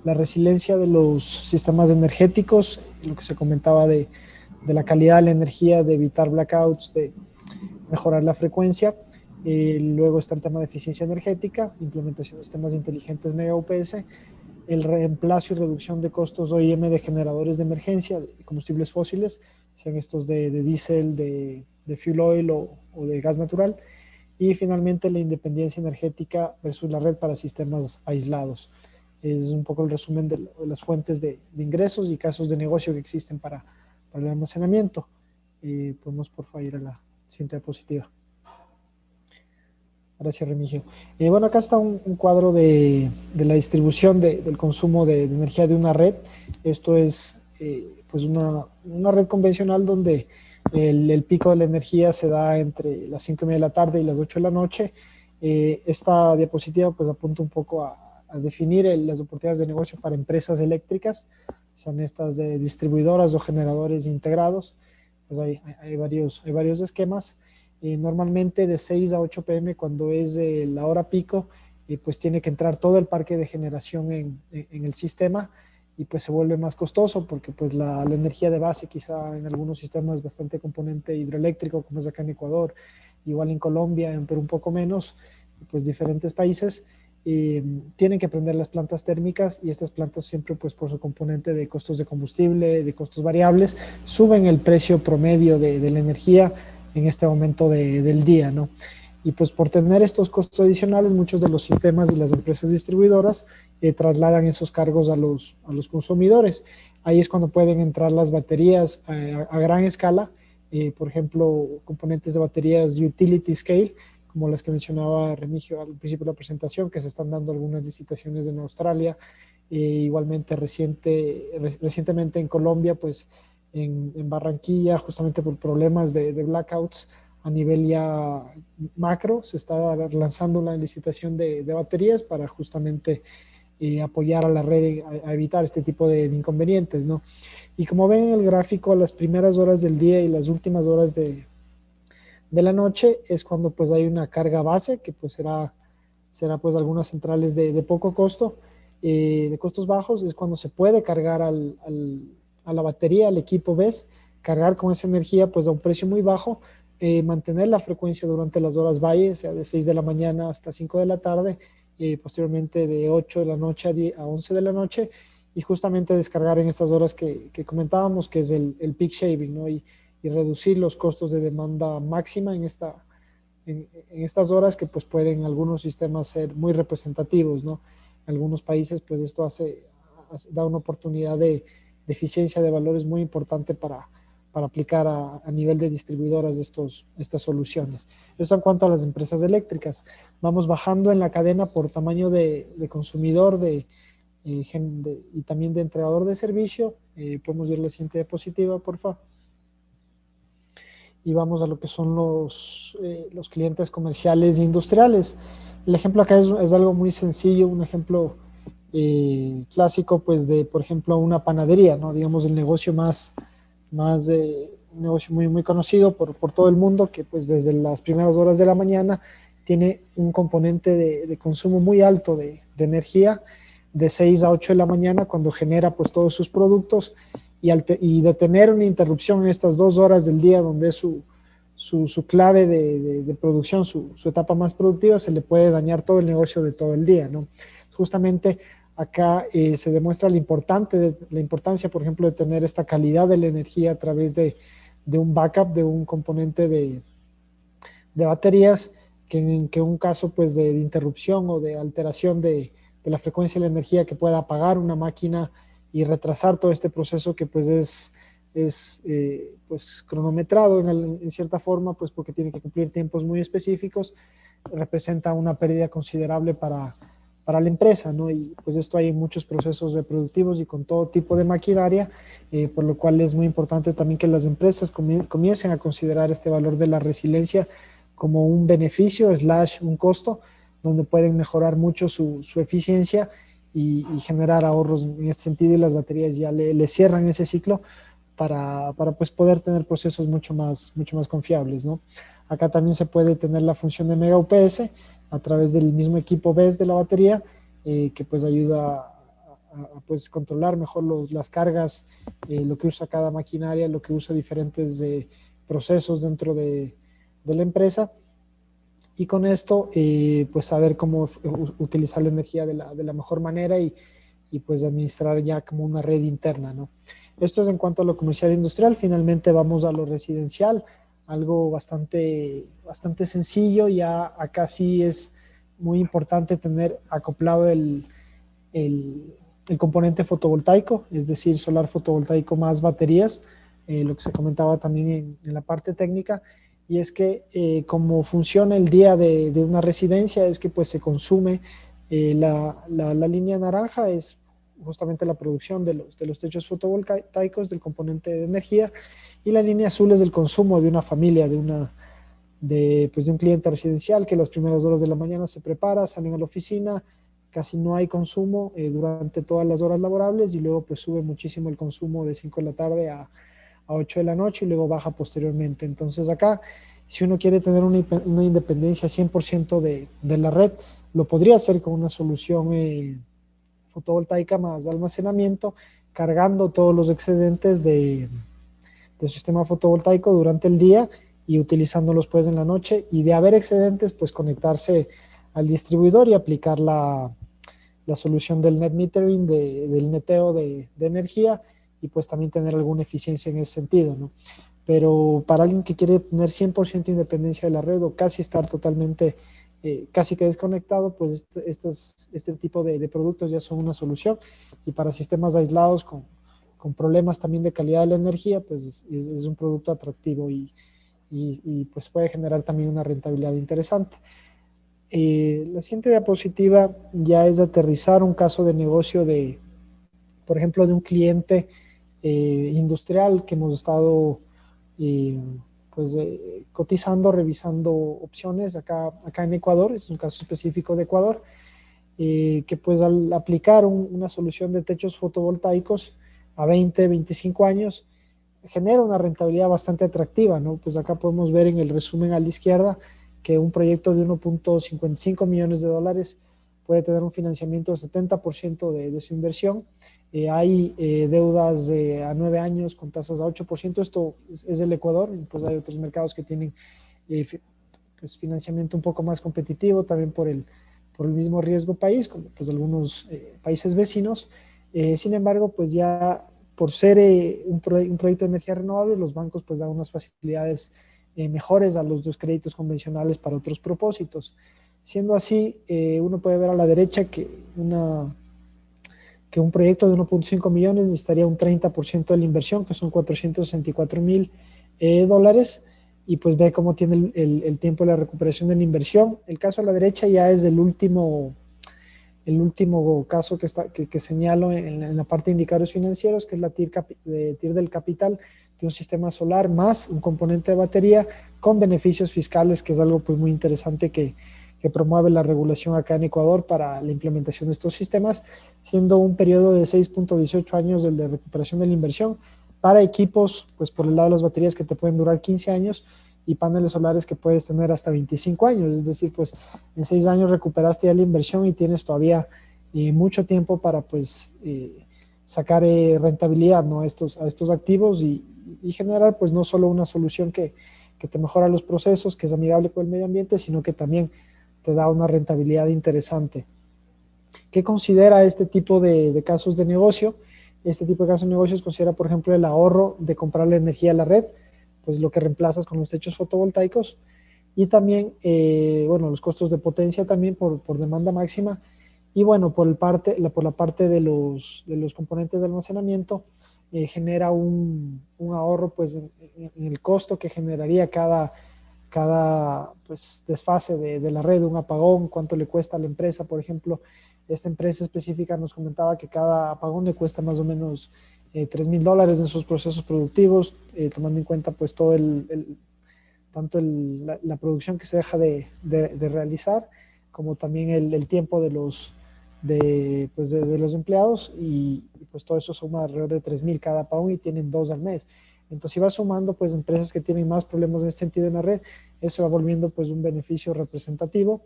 La resiliencia de los sistemas energéticos, lo que se comentaba de la calidad de la energía, de evitar blackouts, de mejorar la frecuencia. Luego está el tema de eficiencia energética, implementación de sistemas inteligentes mega UPS, el reemplazo y reducción de costos OIM de generadores de emergencia de combustibles fósiles, sean estos de diésel, de fuel oil o de gas natural, y finalmente la independencia energética versus la red para sistemas aislados. Es un poco el resumen de las fuentes de ingresos y casos de negocio que existen para el almacenamiento. Podemos por favor ir a la siguiente diapositiva. Gracias, Remigio. Bueno, acá está un cuadro de la distribución del consumo de energía de una red. Esto es pues una red convencional donde el pico de la energía se da entre las 5:30 de la tarde y las 8 de la noche. Esta diapositiva pues apunta un poco a definir las oportunidades de negocio para empresas eléctricas, sean estas de distribuidoras o generadores integrados. Pues hay varios esquemas. Normalmente de 6 a 8 p.m. cuando es la hora pico, pues tiene que entrar todo el parque de generación en el sistema y pues se vuelve más costoso porque pues la energía de base quizá en algunos sistemas bastante componente hidroeléctrico como es acá en Ecuador, igual en Colombia, en Perú un poco menos, pues diferentes países tienen que prender las plantas térmicas y estas plantas siempre pues por su componente de costos de combustible, de costos variables, suben el precio promedio de la energía en este momento del día, ¿no? Y pues por tener estos costos adicionales, muchos de los sistemas y las empresas distribuidoras trasladan esos cargos a los consumidores. Ahí es cuando pueden entrar las baterías a gran escala, por ejemplo, componentes de baterías utility scale, como las que mencionaba Remigio al principio de la presentación, que se están dando algunas licitaciones en Australia, igualmente recientemente en Colombia, pues en Barranquilla, justamente por problemas de blackouts a nivel ya macro, se está lanzando una licitación de baterías para justamente apoyar a la red a evitar este tipo de inconvenientes, ¿no? Y como ven en el gráfico, las primeras horas del día y las últimas horas de la noche es cuando pues hay una carga base, que pues será pues algunas centrales de poco costo, de costos bajos, es cuando se puede cargar a la batería, al equipo BESS, cargar con esa energía pues a un precio muy bajo, mantener la frecuencia durante las horas valle, o sea, de 6 de la mañana hasta 5 de la tarde, posteriormente de 8 de la noche a 11 de la noche, y justamente descargar en estas horas que comentábamos, que es el peak shaving, ¿no? Y reducir los costos de demanda máxima en estas horas que pues pueden algunos sistemas ser muy representativos, ¿no? En algunos países pues esto da una oportunidad de eficiencia de valores muy importante para aplicar a nivel de distribuidoras estas soluciones. Esto en cuanto a las empresas eléctricas. Vamos bajando en la cadena por tamaño de consumidor y también de entregador de servicio. Podemos ver la siguiente diapositiva, por favor. Y vamos a lo que son los clientes comerciales e industriales. El ejemplo acá es algo muy sencillo, un ejemplo clásico, pues de, por ejemplo, una panadería, ¿no? Digamos, el negocio un negocio muy, muy conocido por todo el mundo, que pues desde las primeras horas de la mañana tiene un componente de consumo muy alto de energía, de 6 a 8 de la mañana, cuando genera pues todos sus productos, y de tener una interrupción en estas 2 horas del día, donde es su clave de producción, su etapa más productiva, se le puede dañar todo el negocio de todo el día, ¿no? Justamente acá se demuestra la importancia, por ejemplo, de tener esta calidad de la energía a través de un backup, de un componente de baterías, que en un caso pues de interrupción o de alteración de la frecuencia de la energía, que pueda apagar una máquina y retrasar todo este proceso, que pues es pues cronometrado en cierta forma, pues porque tiene que cumplir tiempos muy específicos, representa una pérdida considerable para la empresa, ¿no? Y pues esto hay en muchos procesos reproductivos y con todo tipo de maquinaria, por lo cual es muy importante también que las empresas comiencen a considerar este valor de la resiliencia como un beneficio / un costo, donde pueden mejorar mucho su eficiencia y generar ahorros en este sentido, y las baterías ya le cierran ese ciclo para pues poder tener procesos mucho más confiables, ¿no? Acá también se puede tener la función de Mega UPS a través del mismo equipo BESS de la batería, que pues ayuda a pues controlar mejor las cargas, lo que usa cada maquinaria, lo que usa diferentes procesos dentro de de la empresa, y con esto pues saber cómo utilizar la energía de la mejor manera y pues administrar ya como una red interna, ¿no? Esto es en cuanto a lo comercial e industrial. Finalmente vamos a lo residencial, algo bastante sencillo. Ya acá sí es muy importante tener acoplado el componente fotovoltaico, es decir, solar fotovoltaico más baterías, lo que se comentaba también en la parte técnica, y es que como funciona el día de una residencia, es que pues se consume la línea naranja, es justamente la producción de los techos fotovoltaicos, del componente de energía, y la línea azul es del consumo de una familia, de un cliente residencial que las primeras horas de la mañana se prepara, salen a la oficina, casi no hay consumo durante todas las horas laborables, y luego pues sube muchísimo el consumo de 5 de la tarde a 8 de la noche y luego baja posteriormente. Entonces acá, si uno quiere tener una independencia 100% de la red, lo podría hacer con una solución fotovoltaica más almacenamiento, cargando todos los excedentes de su sistema fotovoltaico durante el día y utilizándolos pues en la noche, y de haber excedentes pues conectarse al distribuidor y aplicar la solución del net metering, del neteo de energía, y pues también tener alguna eficiencia en ese sentido, ¿no? Pero para alguien que quiere tener 100% independencia de la red o casi estar totalmente, casi que desconectado, pues este tipo de productos ya son una solución. Y para sistemas aislados con problemas también de calidad de la energía, pues es un producto atractivo y pues puede generar también una rentabilidad interesante. La siguiente diapositiva ya es de aterrizar un caso de negocio por ejemplo, de un cliente industrial que hemos estado cotizando, revisando opciones acá en Ecuador. Es un caso específico de Ecuador, que pues al aplicar una solución de techos fotovoltaicos a 20, 25 años, genera una rentabilidad bastante atractiva, ¿no? Pues acá podemos ver en el resumen a la izquierda que un proyecto de 1.55 millones de dólares puede tener un financiamiento del 70% de su inversión. Hay deudas a 9 años con tasas a 8%. Esto es del Ecuador, pues hay otros mercados que tienen pues financiamiento un poco más competitivo, también por el mismo riesgo país, como pues algunos países vecinos. Sin embargo, pues ya por ser un proyecto de energía renovable, los bancos pues dan unas facilidades mejores a los dos créditos convencionales para otros propósitos. Siendo así, uno puede ver a la derecha que un proyecto de 1.5 millones necesitaría un 30% de la inversión, que son $464,000, y pues ve cómo tiene el tiempo de la recuperación de la inversión. El caso a la derecha ya es el último caso que señalo en la parte de indicadores financieros, que es la TIR del capital de un sistema solar más un componente de batería con beneficios fiscales, que es algo pues muy interesante que promueve la regulación acá en Ecuador para la implementación de estos sistemas, siendo un periodo de 6.18 años el de recuperación de la inversión para equipos, pues por el lado de las baterías, que te pueden durar 15 años, y paneles solares que puedes tener hasta 25 años, es decir, pues en 6 años recuperaste ya la inversión y tienes todavía mucho tiempo para pues sacar rentabilidad, ¿no? a estos activos y generar pues no solo una solución que te mejora los procesos, que es amigable con el medio ambiente, sino que también te da una rentabilidad interesante. ¿Qué considera este tipo de casos de negocio? Este tipo de casos de negocios considera, por ejemplo, el ahorro de comprar la energía a la red, pues lo que reemplazas con los techos fotovoltaicos, y también, los costos de potencia también por demanda máxima, y bueno, por la parte de los componentes de almacenamiento, genera un ahorro pues en el costo que generaría cada pues desfase de la red, un apagón, cuánto le cuesta a la empresa. Por ejemplo, esta empresa específica nos comentaba que cada apagón le cuesta más o menos $3,000 en sus procesos productivos, tomando en cuenta pues todo tanto la producción que se deja de realizar, como también el tiempo de los empleados, y pues todo eso suma alrededor de 3,000 cada apagón, y tienen 2 al mes. Entonces, si va sumando pues empresas que tienen más problemas en ese sentido en la red, eso va volviendo pues un beneficio representativo,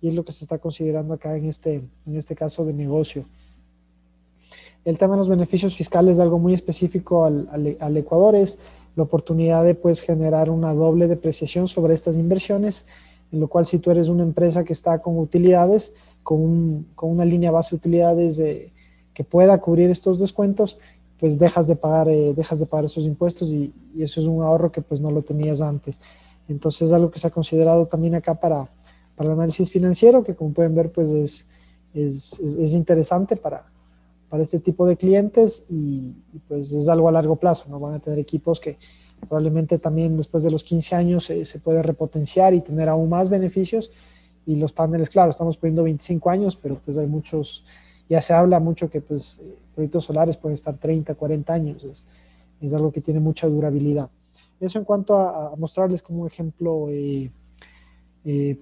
y es lo que se está considerando acá en este caso de negocio. El tema de los beneficios fiscales es algo muy específico al Ecuador, es la oportunidad de pues generar una doble depreciación sobre estas inversiones, en lo cual si tú eres una empresa que está con utilidades, con una línea base de utilidades que pueda cubrir estos descuentos, pues dejas de pagar esos impuestos y eso es un ahorro que pues no lo tenías antes. Entonces es algo que se ha considerado también acá para el análisis financiero, que como pueden ver pues es interesante para este tipo de clientes y pues es algo a largo plazo, ¿no? Van a tener equipos que probablemente también después de los 15 años se puede repotenciar y tener aún más beneficios. Y los paneles, claro, estamos poniendo 25 años, pero pues hay muchos, ya se habla mucho que pues proyectos solares pueden estar 30, 40 años, es algo que tiene mucha durabilidad. Eso en cuanto a mostrarles como un ejemplo,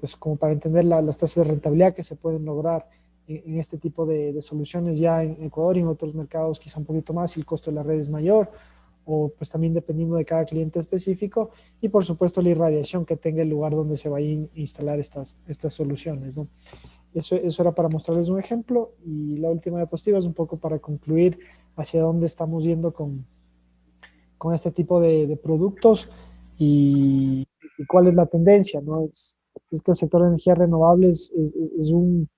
pues como para entender las tasas de rentabilidad que se pueden lograr en este tipo de soluciones ya en Ecuador y en otros mercados quizá un poquito más, y el costo de la red es mayor, o pues también dependiendo de cada cliente específico, y por supuesto la irradiación que tenga el lugar donde se vayan a instalar estas soluciones, ¿no? Eso era para mostrarles un ejemplo, y la última diapositiva es un poco para concluir hacia dónde estamos yendo con este tipo de productos y cuál es la tendencia, ¿no? Es que el sector de energías renovables es un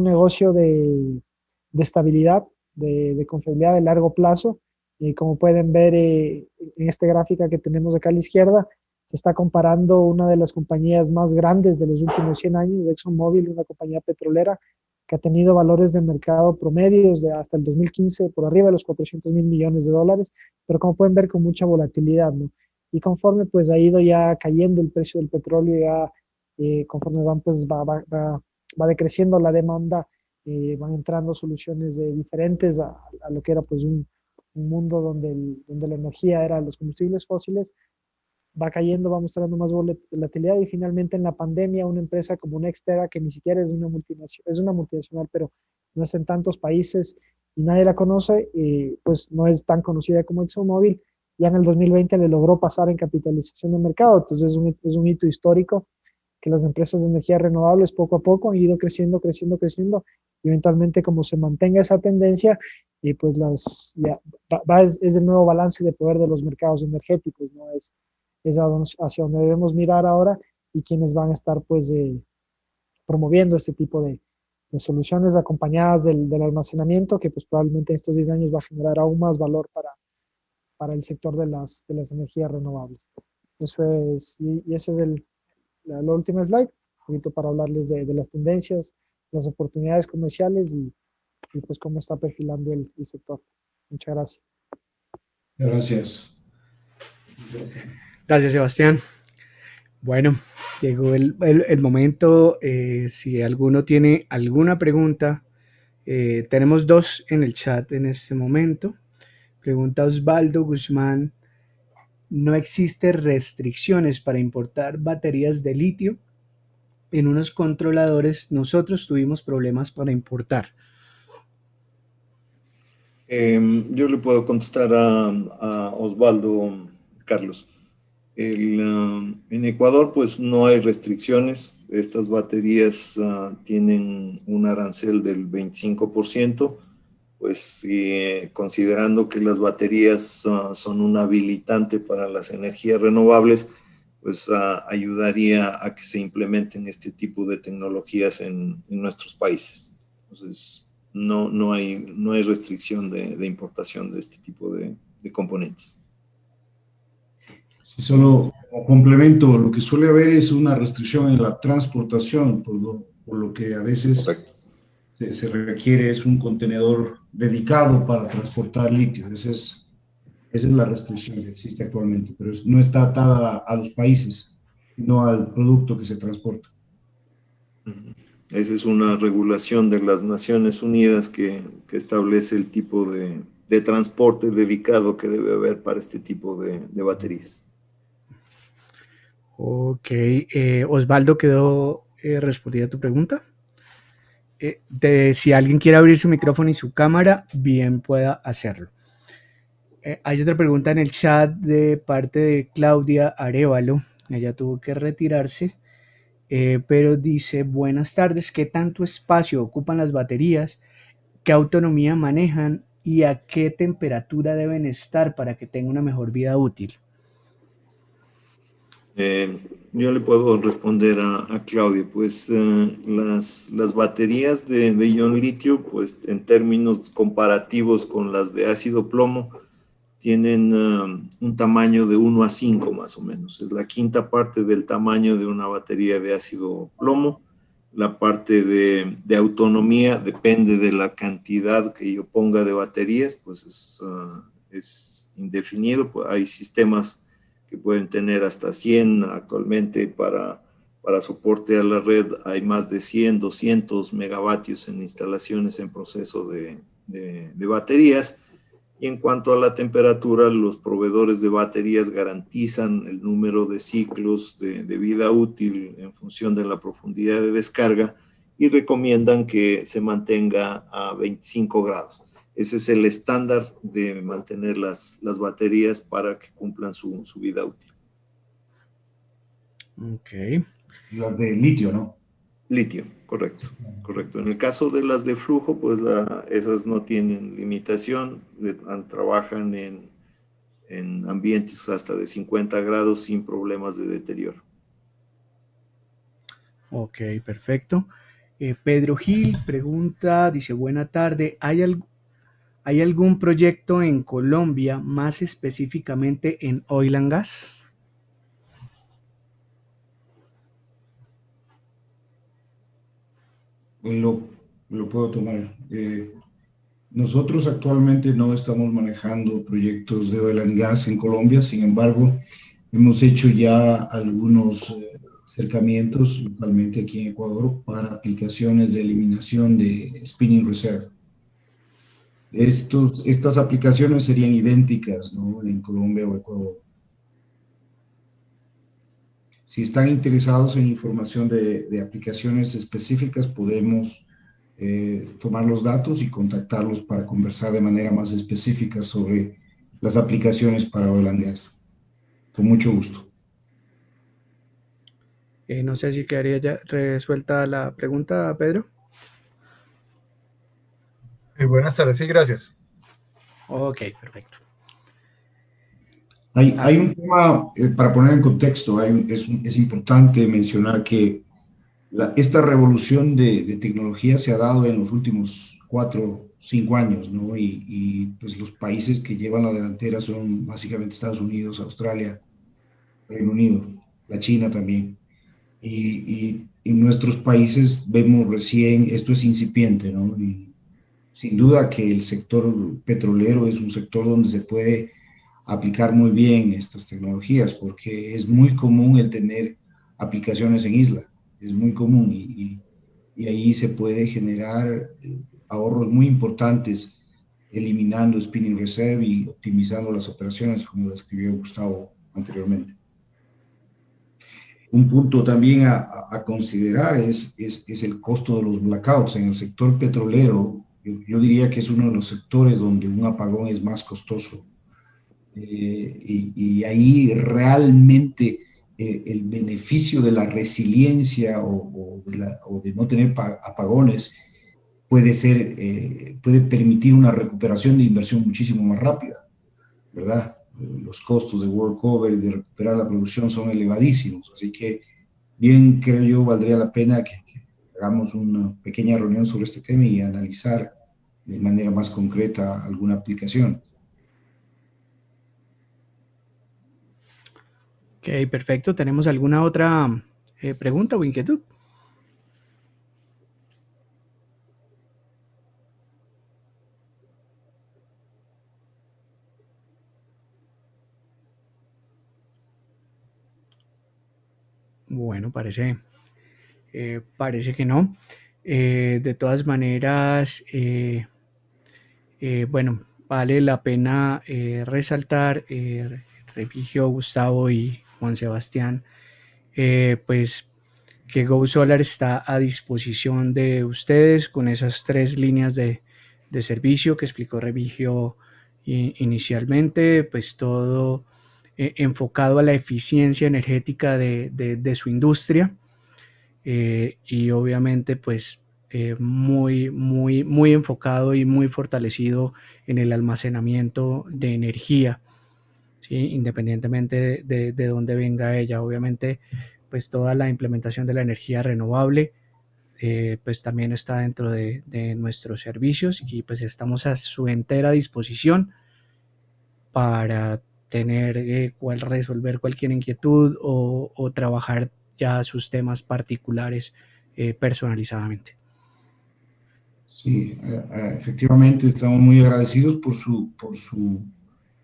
negocio de estabilidad, de confiabilidad de largo plazo. Como pueden ver en esta gráfica que tenemos acá a la izquierda, se está comparando una de las compañías más grandes de los últimos 100 años, ExxonMobil, una compañía petrolera que ha tenido valores de mercado promedios de hasta el 2015 por arriba de los 400 mil millones de dólares, pero como pueden ver con mucha volatilidad, ¿no? Y conforme pues ha ido ya cayendo el precio del petróleo, ya conforme van pues va decreciendo la demanda, van entrando soluciones diferentes a lo que era pues un mundo donde la energía era los combustibles fósiles, va cayendo, va mostrando más volatilidad, y finalmente en la pandemia una empresa como Nextera, que ni siquiera es una multinacional, pero no es en tantos países y nadie la conoce, pues no es tan conocida como ExxonMobil, ya en el 2020 le logró pasar en capitalización de mercado, entonces es un hito histórico que las empresas de energías renovables poco a poco han ido creciendo, creciendo, creciendo, y eventualmente como se mantenga esa tendencia, pues es el nuevo balance de poder de los mercados energéticos, ¿no? Es hacia donde debemos mirar ahora, y quienes van a estar pues promoviendo este tipo de soluciones acompañadas del almacenamiento, que pues probablemente en estos 10 años va a generar aún más valor para el sector de las energías renovables. Eso es, y ese es la última slide, un poquito para hablarles de las tendencias, las oportunidades comerciales y pues cómo está perfilando el sector. Muchas gracias. Gracias. Gracias, Sebastián. Bueno, llegó el momento. Si alguno tiene alguna pregunta, tenemos dos en el chat en este momento. Pregunta Osvaldo Guzmán: ¿no existe restricciones para importar baterías de litio? En unos controladores nosotros tuvimos problemas para importar. Yo le puedo contestar a Osvaldo, Carlos. En Ecuador pues no hay restricciones. Estas baterías tienen un arancel del 25%, pues considerando que las baterías son un habilitante para las energías renovables, pues ayudaría a que se implementen este tipo de tecnologías en nuestros países. Entonces, no hay restricción de importación de este tipo de componentes. Sí, solo como complemento, lo que suele haber es una restricción en la transportación, por lo que a veces se requiere es un contenedor dedicado para transportar litio. Esa es la restricción que existe actualmente, pero no está atada a los países, sino al producto que se transporta. Esa es una regulación de las Naciones Unidas que establece el tipo de transporte dedicado que debe haber para este tipo de baterías. Ok, Osvaldo, ¿quedó respondida tu pregunta? Si alguien quiere abrir su micrófono y su cámara, bien pueda hacerlo. Hay otra pregunta en el chat de parte de Claudia Arevalo. Ella tuvo que retirarse, pero dice: buenas tardes, ¿qué tanto espacio ocupan las baterías? ¿Qué autonomía manejan? ¿Y a qué temperatura deben estar para que tenga una mejor vida útil? Yo le puedo responder a Claudia, pues las baterías de ion litio, pues en términos comparativos con las de ácido plomo, tienen un tamaño de 1 a 5 más o menos. Es la quinta parte del tamaño de una batería de ácido plomo. La parte de autonomía depende de la cantidad que yo ponga de baterías, pues es indefinido. Pues hay sistemas que pueden tener hasta 100 actualmente para soporte a la red. Hay más de 100, 200 megavatios en instalaciones en proceso de baterías. Y en cuanto a la temperatura, los proveedores de baterías garantizan el número de ciclos de vida útil en función de la profundidad de descarga y recomiendan que se mantenga a 25 grados. Ese es el estándar de mantener las baterías para que cumplan su vida útil. Ok. Las de litio, ¿no? Litio, correcto, correcto. En el caso de las de flujo, pues esas no tienen limitación, trabajan en ambientes hasta de 50 grados sin problemas de deterioro. Ok, perfecto. Pedro Gil pregunta, dice, buena tarde, ¿hay algún proyecto en Colombia, más específicamente en oil and gas? Lo, lo puedo tomar. Nosotros actualmente no estamos manejando proyectos de oil and gas en Colombia, sin embargo, hemos hecho ya algunos acercamientos localmente aquí en Ecuador para aplicaciones de eliminación de spinning reserve. Estas aplicaciones serían idénticas, ¿no?, en Colombia o Ecuador. Si están interesados en información de aplicaciones específicas, podemos tomar los datos y contactarlos para conversar de manera más específica sobre las aplicaciones para oil and gas. Con mucho gusto. No sé si quedaría ya resuelta la pregunta, Pedro. Buenas tardes, sí, gracias. Ok, perfecto. Hay un tema, para poner en contexto, es importante mencionar que esta revolución de tecnología se ha dado en los últimos 4, 5 años, ¿no? Y pues los países que llevan la delantera son básicamente Estados Unidos, Australia, Reino Unido, la China también. Y en nuestros países vemos recién, esto es incipiente, ¿no? Y sin duda que el sector petrolero es un sector donde se puede aplicar muy bien estas tecnologías, porque es muy común el tener aplicaciones en isla, es muy común y ahí se puede generar ahorros muy importantes eliminando spinning reserve y optimizando las operaciones, como describió Gustavo anteriormente. Un punto también a considerar es el costo de los blackouts. En el sector petrolero, yo diría que es uno de los sectores donde un apagón es más costoso. Y ahí realmente el beneficio de la resiliencia o de no tener apagones puede permitir una recuperación de inversión muchísimo más rápida, ¿verdad? Los costos de workover y de recuperar la producción son elevadísimos, así que bien creo yo valdría la pena que hagamos una pequeña reunión sobre este tema y analizar de manera más concreta alguna aplicación. Ok, perfecto. ¿Tenemos alguna otra pregunta o inquietud? Bueno, parece que no. De todas maneras, bueno, vale la pena resaltar, Remigio, Gustavo y Juan Sebastián, pues que Go Solar está a disposición de ustedes con esas 3 líneas de servicio que explicó Remigio inicialmente, pues todo enfocado a la eficiencia energética de su industria, y obviamente pues muy enfocado y muy fortalecido en el almacenamiento de energía. ¿sí? Independientemente de dónde venga ella. Obviamente, pues toda la implementación de la energía renovable pues también está dentro de nuestros servicios y pues estamos a su entera disposición para resolver cualquier inquietud o trabajar ya sus temas particulares personalizadamente. Sí, efectivamente estamos muy agradecidos por su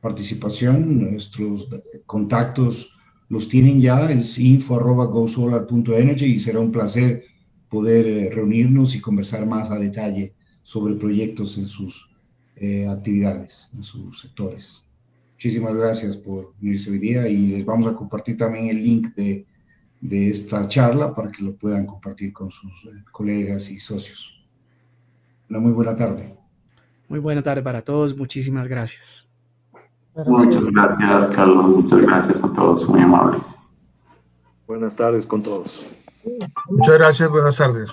participación. Nuestros contactos los tienen ya, es info@gosolar.energy, y será un placer poder reunirnos y conversar más a detalle sobre proyectos en sus actividades, en sus sectores. Muchísimas gracias por unirse hoy día, y les vamos a compartir también el link de esta charla para que lo puedan compartir con sus colegas y socios. Una muy buena tarde. Muy buena tarde para todos, muchísimas gracias. Muchas gracias, Carlos. Muchas gracias a todos, muy amables. Buenas tardes con todos. Muchas gracias, buenas tardes.